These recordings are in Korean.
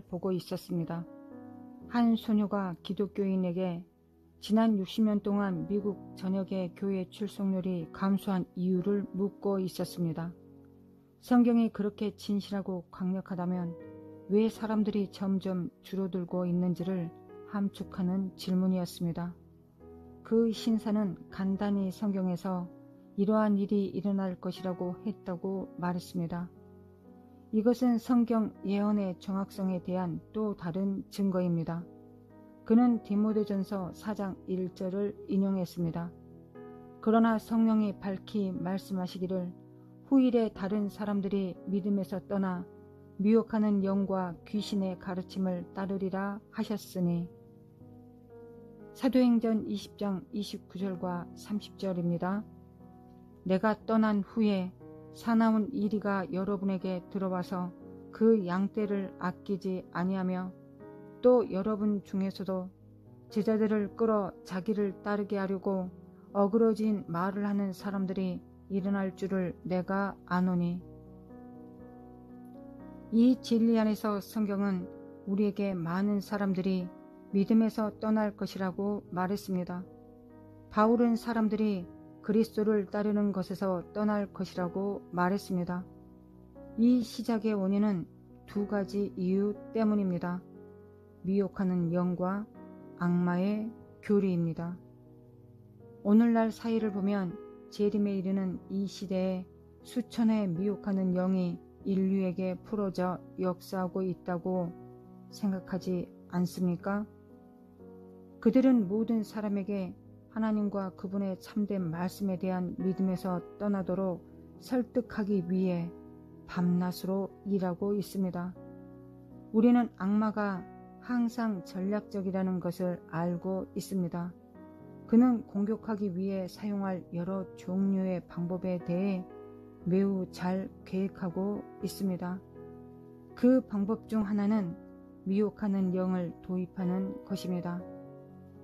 보고 있었습니다. 한 소녀가 기독교인에게 지난 60년 동안 미국 전역의 교회 출석률이 감소한 이유를 묻고 있었습니다. 성경이 그렇게 진실하고 강력하다면 왜 사람들이 점점 줄어들고 있는지를 함축하는 질문이었습니다. 그 신사는 간단히 성경에서 이러한 일이 일어날 것이라고 했다고 말했습니다. 이것은 성경 예언의 정확성에 대한 또 다른 증거입니다. 그는 디모데전서 4장 1절을 인용했습니다. 그러나 성령이 밝히 말씀하시기를 후일에 다른 사람들이 믿음에서 떠나 미혹하는 영과 귀신의 가르침을 따르리라 하셨으니. 사도행전 20장 29절과 30절입니다. 내가 떠난 후에 사나운 이리가 여러분에게 들어와서 그 양떼를 아끼지 아니하며 또 여러분 중에서도 제자들을 끌어 자기를 따르게 하려고 어그러진 말을 하는 사람들이 일어날 줄을 내가 아노니. 이 진리 안에서 성경은 우리에게 많은 사람들이 믿음에서 떠날 것이라고 말했습니다. 바울은 사람들이 그리스도를 따르는 것에서 떠날 것이라고 말했습니다. 이 시작의 원인은 두 가지 이유 때문입니다. 미혹하는 영과 악마의 교리입니다. 오늘날 사회를 보면 재림에 이르는 이 시대에 수천의 미혹하는 영이 인류에게 풀어져 역사하고 있다고 생각하지 않습니까? 그들은 모든 사람에게 하나님과 그분의 참된 말씀에 대한 믿음에서 떠나도록 설득하기 위해 밤낮으로 일하고 있습니다. 우리는 악마가 항상 전략적이라는 것을 알고 있습니다. 그는 공격하기 위해 사용할 여러 종류의 방법에 대해 매우 잘 계획하고 있습니다. 그 방법 중 하나는 미혹하는 영을 도입하는 것입니다.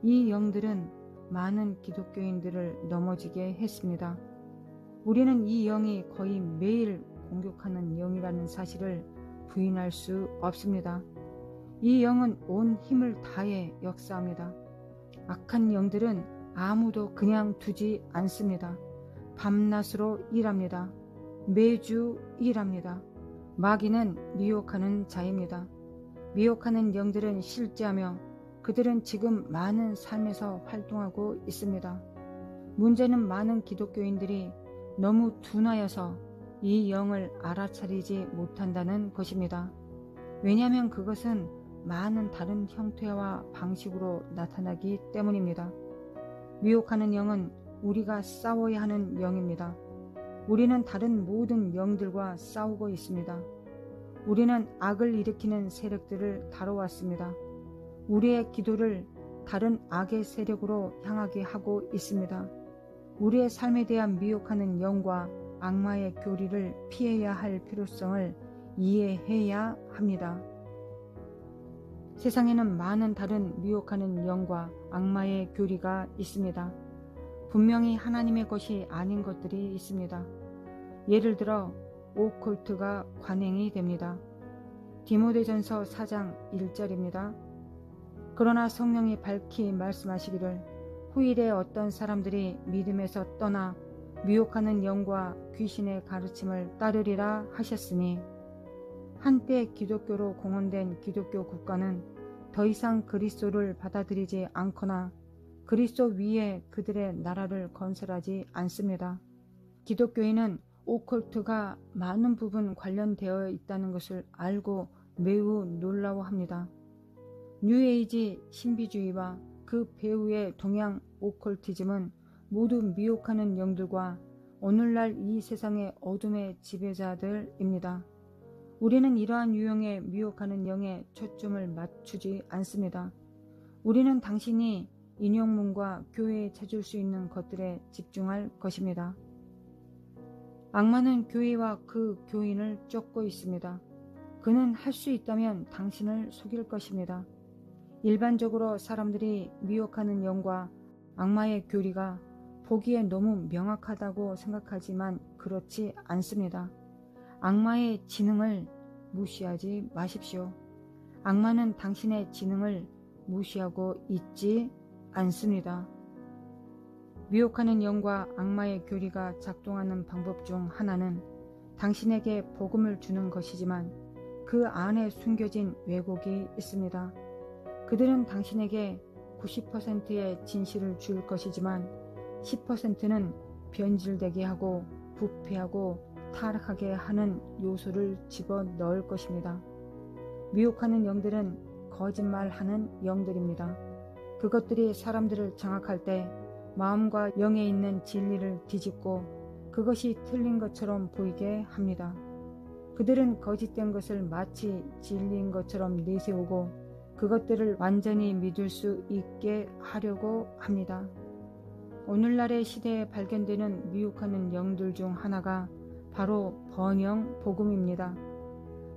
이 영들은 많은 기독교인들을 넘어지게 했습니다. 우리는 이 영이 거의 매일 공격하는 영이라는 사실을 부인할 수 없습니다. 이 영은 온 힘을 다해 역사합니다. 악한 영들은 아무도 그냥 두지 않습니다. 밤낮으로 일합니다. 매주 일합니다. 마귀는 미혹하는 자입니다. 미혹하는 영들은 실제하며 그들은 지금 많은 삶에서 활동하고 있습니다. 문제는 많은 기독교인들이 너무 둔하여서 이 영을 알아차리지 못한다는 것입니다. 왜냐하면 그것은 많은 다른 형태와 방식으로 나타나기 때문입니다. 미혹하는 영은 우리가 싸워야 하는 영입니다. 우리는 다른 모든 영들과 싸우고 있습니다. 우리는 악을 일으키는 세력들을 다뤄왔습니다. 우리의 기도를 다른 악의 세력으로 향하게 하고 있습니다. 우리의 삶에 대한 미혹하는 영과 악마의 교리를 피해야 할 필요성을 이해해야 합니다. 세상에는 많은 다른 미혹하는 영과 악마의 교리가 있습니다. 분명히 하나님의 것이 아닌 것들이 있습니다. 예를 들어 오컬트가 관행이 됩니다. 디모데전서 4장 1절입니다. 그러나 성령이 밝히 말씀하시기를 후일에 어떤 사람들이 믿음에서 떠나 미혹하는 영과 귀신의 가르침을 따르리라 하셨으니. 한때 기독교로 공헌된 기독교 국가는 더 이상 그리스도를 받아들이지 않거나 그리스도 위에 그들의 나라를 건설하지 않습니다. 기독교인은 오컬트가 많은 부분 관련되어 있다는 것을 알고 매우 놀라워합니다. 뉴에이지 신비주의와 그 배후의 동양 오컬티즘은 모두 미혹하는 영들과 오늘날 이 세상의 어둠의 지배자들입니다. 우리는 이러한 유형의 미혹하는 영에 초점을 맞추지 않습니다. 우리는 당신이 인용문과 교회에 찾을 수 있는 것들에 집중할 것입니다. 악마는 교회와 그 교인을 쫓고 있습니다. 그는 할 수 있다면 당신을 속일 것입니다. 일반적으로 사람들이 미혹하는 영과 악마의 교리가 보기에 너무 명확하다고 생각하지만 그렇지 않습니다. 악마의 지능을 무시하지 마십시오. 악마는 당신의 지능을 무시하고 있지 않습니다. 미혹하는 영과 악마의 교리가 작동하는 방법 중 하나는 당신에게 복음을 주는 것이지만 그 안에 숨겨진 왜곡이 있습니다. 그들은 당신에게 90%의 진실을 줄 것이지만 10%는 변질되게 하고 부패하고 타락하게 하는 요소를 집어넣을 것입니다. 미혹하는 영들은 거짓말하는 영들입니다. 그것들이 사람들을 장악할 때 마음과 영에 있는 진리를 뒤집고 그것이 틀린 것처럼 보이게 합니다. 그들은 거짓된 것을 마치 진리인 것처럼 내세우고 그것들을 완전히 믿을 수 있게 하려고 합니다. 오늘날의 시대에 발견되는 미혹하는 영들 중 하나가 바로 번영 복음입니다.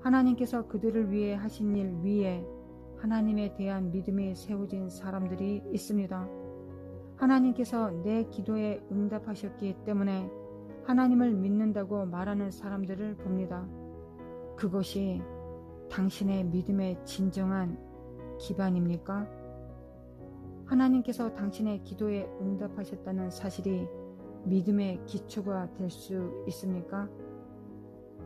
하나님께서 그들을 위해 하신 일 위에 하나님에 대한 믿음이 세워진 사람들이 있습니다. 하나님께서 내 기도에 응답하셨기 때문에 하나님을 믿는다고 말하는 사람들을 봅니다. 그것이 당신의 믿음의 진정한 기반입니까? 하나님께서 당신의 기도에 응답하셨다는 사실이 믿음의 기초가 될 수 있습니까?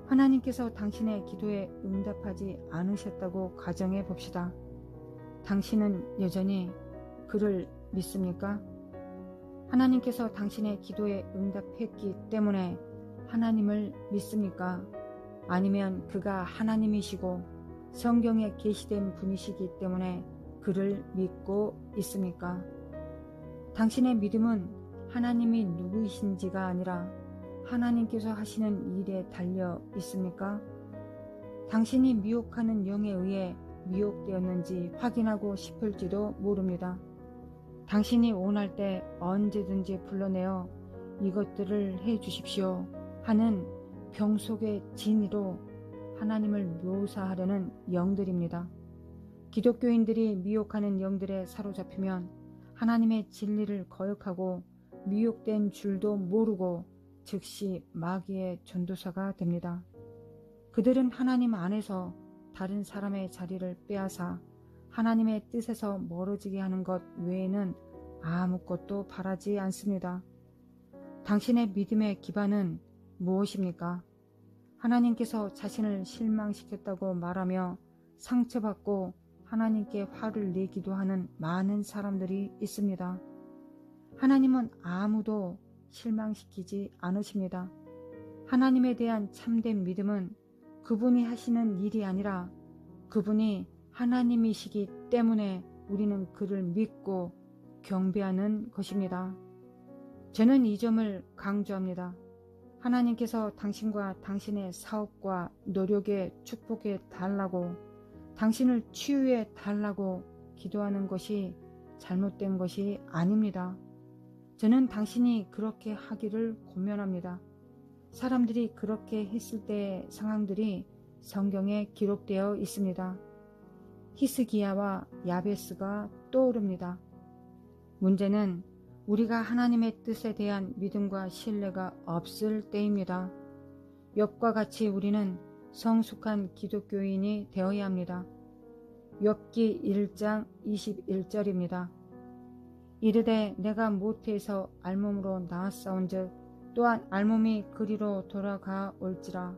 하나님께서 당신의 기도에 응답하지 않으셨다고 가정해 봅시다. 당신은 여전히 그를 믿습니까? 하나님께서 당신의 기도에 응답했기 때문에 하나님을 믿습니까? 아니면 그가 하나님이시고 성경에 계시된 분이시기 때문에 그를 믿고 있습니까? 당신의 믿음은 하나님이 누구이신지가 아니라 하나님께서 하시는 일에 달려 있습니까? 당신이 미혹하는 영에 의해 미혹되었는지 확인하고 싶을지도 모릅니다. 당신이 원할 때 언제든지 불러내어 이것들을 해 주십시오 하는 병속의 진리로 하나님을 묘사하려는 영들입니다. 기독교인들이 미혹하는 영들에 사로잡히면 하나님의 진리를 거역하고 미혹된 줄도 모르고 즉시 마귀의 전도사가 됩니다. 그들은 하나님 안에서 다른 사람의 자리를 빼앗아 하나님의 뜻에서 멀어지게 하는 것 외에는 아무것도 바라지 않습니다. 당신의 믿음의 기반은 무엇입니까? 하나님께서 자신을 실망시켰다고 말하며 상처받고 하나님께 화를 내기도 하는 많은 사람들이 있습니다. 하나님은 아무도 실망시키지 않으십니다. 하나님에 대한 참된 믿음은 그분이 하시는 일이 아니라 그분이 하나님이시기 때문에 우리는 그를 믿고 경배하는 것입니다. 저는 이 점을 강조합니다. 하나님께서 당신과 당신의 사업과 노력에 축복해 달라고 당신을 치유해 달라고 기도하는 것이 잘못된 것이 아닙니다. 저는 당신이 그렇게 하기를 권면합니다. 사람들이 그렇게 했을 때의 상황들이 성경에 기록되어 있습니다. 히스기야와 야베스가 떠오릅니다. 문제는 우리가 하나님의 뜻에 대한 믿음과 신뢰가 없을 때입니다. 욥과 같이 우리는 성숙한 기독교인이 되어야 합니다. 욥기 1장 21절입니다. 이르되 내가 모태에서 알몸으로 나았사온즉 또한 알몸이 그리로 돌아가 올지라.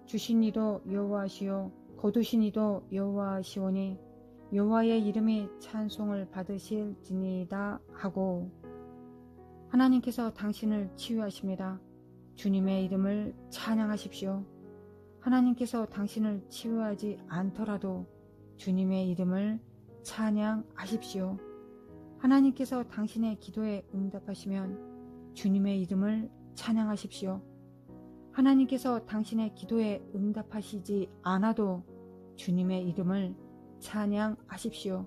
주신 이도 여호와시요 거두신 이도 여호와시오니 여호와의 이름이 찬송을 받으실지니이다 하고, 하나님께서 당신을 치유하십니다. 주님의 이름을 찬양하십시오. 하나님께서 당신을 치유하지 않더라도 주님의 이름을 찬양하십시오. 하나님께서 당신의 기도에 응답하시면 주님의 이름을 찬양하십시오. 하나님께서 당신의 기도에 응답하시지 않아도 주님의 이름을 찬양하십시오.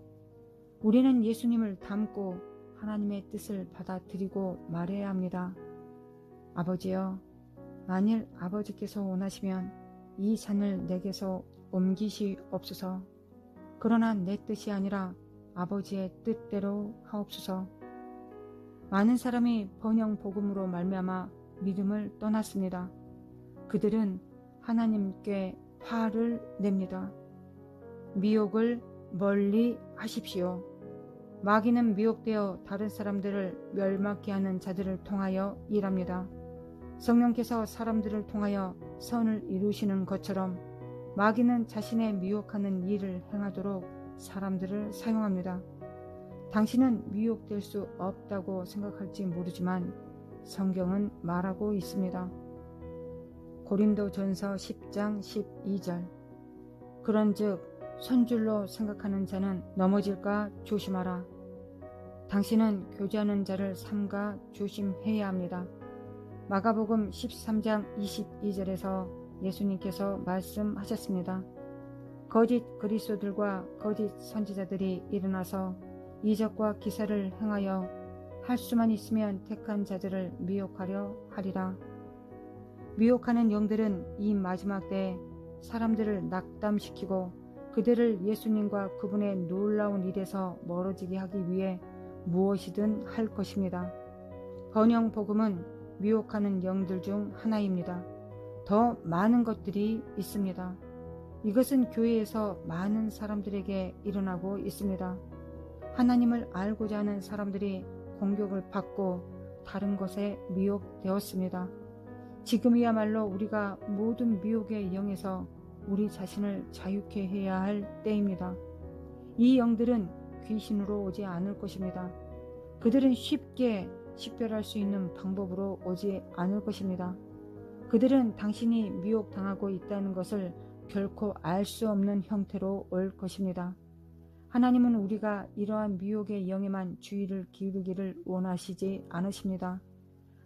우리는 예수님을 닮고 하나님의 뜻을 받아들이고 말해야 합니다. 아버지여, 만일 아버지께서 원하시면 이 산을 내게서 옮기시옵소서. 그러나 내 뜻이 아니라 아버지의 뜻대로 하옵소서. 많은 사람이 번영 복음으로 말미암아 믿음을 떠났습니다. 그들은 하나님께 화를 냅니다. 미혹을 멀리 하십시오. 마귀는 미혹되어 다른 사람들을 멸망케 하는 자들을 통하여 일합니다. 성령께서 사람들을 통하여 선을 이루시는 것처럼 마귀는 자신의 미혹하는 일을 행하도록 사람들을 사용합니다. 당신은 미혹될 수 없다고 생각할지 모르지만 성경은 말하고 있습니다. 고린도전서 10장 12절. 그런즉 손줄로 생각하는 자는 넘어질까 조심하라. 당신은 교제하는 자를 삼가 조심해야 합니다. 마가복음 13장 22절에서 예수님께서 말씀하셨습니다. 거짓 그리스도들과 거짓 선지자들이 일어나서 이적과 기사를 행하여 할 수만 있으면 택한 자들을 미혹하려 하리라. 미혹하는 영들은 이 마지막 때에 사람들을 낙담시키고 그들을 예수님과 그분의 놀라운 일에서 멀어지게 하기 위해 무엇이든 할 것입니다. 번영 복음은 미혹하는 영들 중 하나입니다. 더 많은 것들이 있습니다. 이것은 교회에서 많은 사람들에게 일어나고 있습니다. 하나님을 알고자 하는 사람들이 공격을 받고 다른 것에 미혹되었습니다. 지금이야말로 우리가 모든 미혹의 영에서 우리 자신을 자유케 해야 할 때입니다. 이 영들은 귀신으로 오지 않을 것입니다. 그들은 쉽게 식별할 수 있는 방법으로 오지 않을 것입니다. 그들은 당신이 미혹당하고 있다는 것을 결코 알 수 없는 형태로 올 것입니다. 하나님은 우리가 이러한 미혹의 영에만 주의를 기울이기를 원하시지 않으십니다.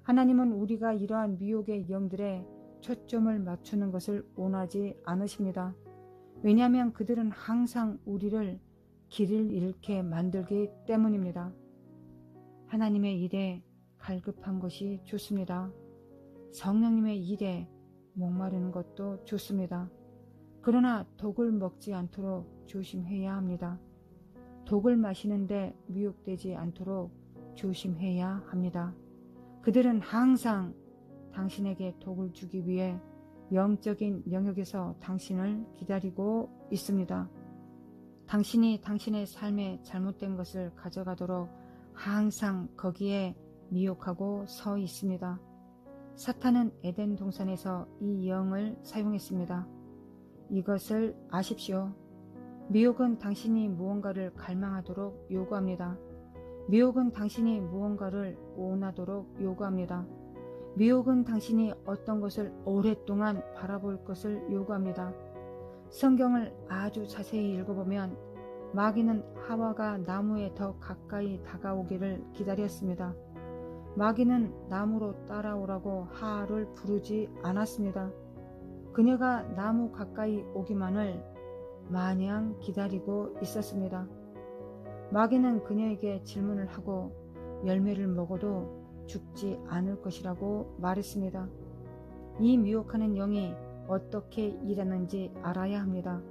하나님은 우리가 이러한 미혹의 영들에 초점을 맞추는 것을 원하지 않으십니다. 왜냐하면 그들은 항상 우리를 길을 잃게 만들기 때문입니다. 하나님의 일에 갈급한 것이 좋습니다. 성령님의 일에 목마르는 것도 좋습니다. 그러나 독을 먹지 않도록 조심해야 합니다. 독을 마시는데 미혹되지 않도록 조심해야 합니다. 그들은 항상 당신에게 독을 주기 위해 영적인 영역에서 당신을 기다리고 있습니다. 당신이 당신의 삶에 잘못된 것을 가져가도록 항상 거기에 미혹하고 서 있습니다. 사탄은 에덴 동산에서 이 영을 사용했습니다. 이것을 아십시오. 미혹은 당신이 무언가를 갈망하도록 요구합니다. 미혹은 당신이 무언가를 원하도록 요구합니다. 미혹은 당신이 어떤 것을 오랫동안 바라볼 것을 요구합니다. 성경을 아주 자세히 읽어보면 마귀는 하와가 나무에 더 가까이 다가오기를 기다렸습니다. 마귀는 나무로 따라오라고 하와를 부르지 않았습니다. 그녀가 나무 가까이 오기만을 마냥 기다리고 있었습니다. 마귀는 그녀에게 질문을 하고 열매를 먹어도 죽지 않을 것이라고 말했습니다. 이 미혹하는 영이 어떻게 일하는지 알아야 합니다.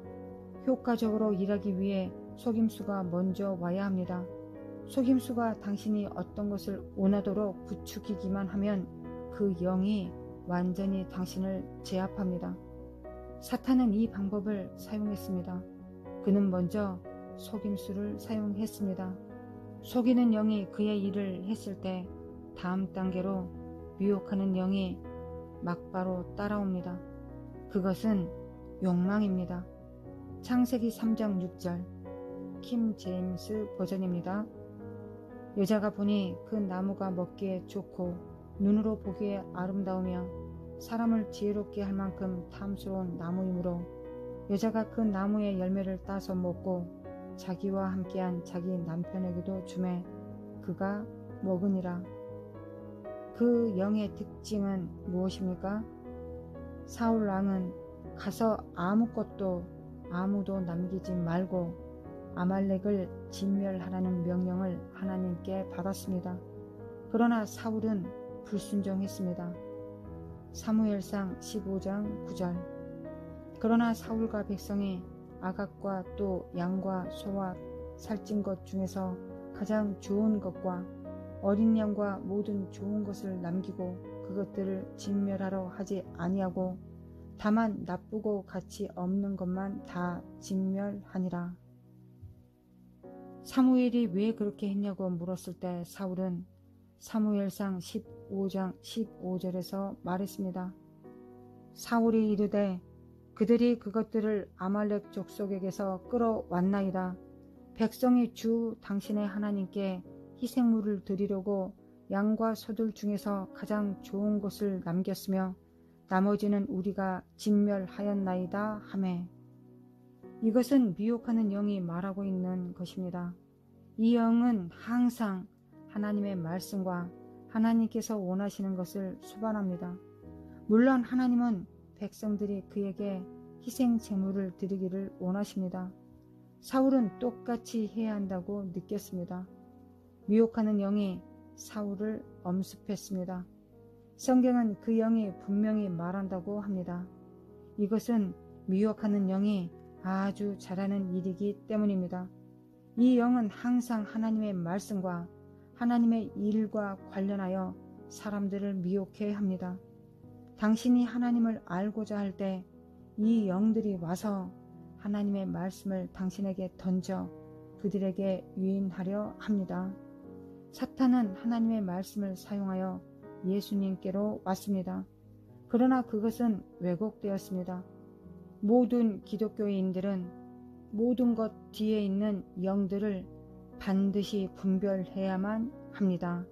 효과적으로 일하기 위해 속임수가 먼저 와야 합니다. 속임수가 당신이 어떤 것을 원하도록 부추기기만 하면 그 영이 완전히 당신을 제압합니다. 사탄은 이 방법을 사용했습니다. 그는 먼저 속임수를 사용했습니다. 속이는 영이 그의 일을 했을 때 다음 단계로 미혹하는 영이 막바로 따라옵니다. 그것은 욕망입니다. 창세기 3장 6절 킴 제임스 버전입니다. 여자가 보니 그 나무가 먹기에 좋고 눈으로 보기에 아름다우며 사람을 지혜롭게 할 만큼 탐스러운 나무이므로 여자가 그 나무의 열매를 따서 먹고 자기와 함께한 자기 남편에게도 주매 그가 먹으니라. 그 영의 특징은 무엇입니까? 사울 왕은 가서 아무도 남기지 말고 아말렉을 진멸하라는 명령을 하나님께 받았습니다. 그러나 사울은 불순종했습니다. 사무엘상 15장 9절. 그러나 사울과 백성이 아각과 또 양과 소와 살찐 것 중에서 가장 좋은 것과 어린 양과 모든 좋은 것을 남기고 그것들을 진멸하러 하지 아니하고 다만 나쁘고 가치 없는 것만 다 진멸하니라. 사무엘이 왜 그렇게 했냐고 물었을 때 사울은 사무엘상 15장 15절에서 말했습니다. 사울이 이르되 그들이 그것들을 아말렉 족속에게서 끌어왔나이다. 백성이 주 당신의 하나님께 희생물을 드리려고 양과 소들 중에서 가장 좋은 것을 남겼으며 나머지는 우리가 진멸하였나이다 하매. 이것은 미혹하는 영이 말하고 있는 것입니다. 이 영은 항상 하나님의 말씀과 하나님께서 원하시는 것을 수반합니다. 물론 하나님은 백성들이 그에게 희생 제물을 드리기를 원하십니다. 사울은 똑같이 해야 한다고 느꼈습니다. 미혹하는 영이 사울을 엄습했습니다. 성경은 그 영이 분명히 말한다고 합니다. 이것은 미혹하는 영이 아주 잘하는 일이기 때문입니다. 이 영은 항상 하나님의 말씀과 하나님의 일과 관련하여 사람들을 미혹해 합니다. 당신이 하나님을 알고자 할 때 이 영들이 와서 하나님의 말씀을 당신에게 던져 그들에게 유인하려 합니다. 사탄은 하나님의 말씀을 사용하여 예수님께로 왔습니다. 그러나 그것은 왜곡되었습니다. 모든 기독교인들은 모든 것 뒤에 있는 영들을 반드시 분별해야만 합니다.